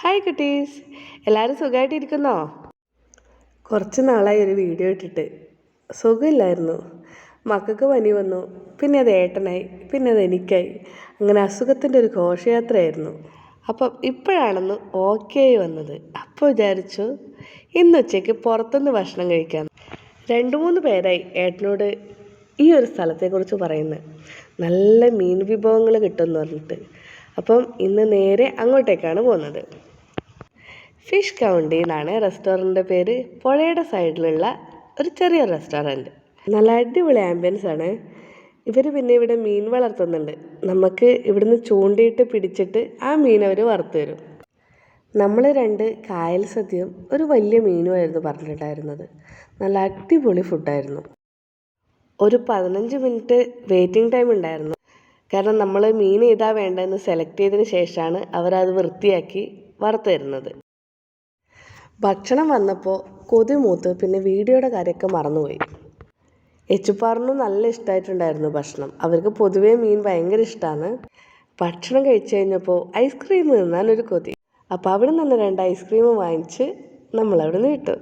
Hi കുട്ടീസ്, എല്ലാവരും സുഖമായിട്ടിരിക്കുന്നോ? കുറച്ച് നാളായി ഒരു വീഡിയോ ഇട്ടിട്ട്. സുഖമില്ലായിരുന്നു. മക്കൾക്ക് പനി വന്നു, പിന്നെ അത് ഏട്ടനായി, പിന്നെ അത് എനിക്കായി. അങ്ങനെ അസുഖത്തിൻ്റെ ഒരു ഘോഷയാത്രയായിരുന്നു. അപ്പം ഇപ്പോഴാണെന്ന് ഓക്കെ വന്നത്. അപ്പോൾ വിചാരിച്ചു ഇന്ന് ഉച്ചയ്ക്ക് പുറത്തുനിന്ന് ഭക്ഷണം കഴിക്കാം. 2-3 പേരായി ഏട്ടനോട് ഈ ഒരു സ്ഥലത്തെക്കുറിച്ച് പറയുന്നത്. നല്ല മീൻ വിഭവങ്ങൾ കിട്ടുമെന്ന് പറഞ്ഞിട്ട്. അപ്പം ഇന്ന് നേരെ അങ്ങോട്ടേക്കാണ് പോകുന്നത്. ഫിഷ് കൗണ്ടി എന്നാണ് റെസ്റ്റോറൻറ്റിൻ്റെ പേര്. പുഴയുടെ സൈഡിലുള്ള ഒരു ചെറിയ റെസ്റ്റോറൻറ്റ്. നല്ല അടിപൊളി ആംബിയൻസ് ആണ്. ഇവർ പിന്നെ ഇവിടെ മീൻ വളർത്തുന്നുണ്ട്. നമുക്ക് ഇവിടുന്ന് ചൂണ്ടിയിട്ട് പിടിച്ചിട്ട് ആ മീൻ അവർ വറുത്ത് തരും. നമ്മൾ 2 കായൽ സദ്യയും ഒരു വലിയ മീനുമായിരുന്നു പറഞ്ഞിട്ടുണ്ടായിരുന്നത്. നല്ല അടിപൊളി ഫുഡായിരുന്നു. ഒരു 15 മിനിറ്റ് വെയിറ്റിംഗ് ടൈം ഉണ്ടായിരുന്നു. കാരണം നമ്മൾ മീൻ ഏതാ വേണ്ടതെന്ന് സെലക്ട് ചെയ്തതിന് ശേഷമാണ് അവരത് വൃത്തിയാക്കി വറുത്ത് തരുന്നത്. ഭക്ഷണം വന്നപ്പോൾ കൊതി മൂത്ത് പിന്നെ വീഡിയോയുടെ കാര്യമൊക്കെ മറന്നുപോയി. എച്ചുപ്പാറിനും നല്ല ഇഷ്ടമായിട്ടുണ്ടായിരുന്നു ഭക്ഷണം. അവർക്ക് പൊതുവേ മീൻ ഭയങ്കര ഇഷ്ടമാണ്. ഭക്ഷണം കഴിച്ചു കഴിഞ്ഞപ്പോൾ ഐസ്ക്രീം തിന്നാനൊരു കൊതി. അപ്പോൾ അവിടെ നിന്ന് 2 ഐസ്ക്രീം വാങ്ങിച്ച് നമ്മളവിടെ നിന്ന് വിട്ടു.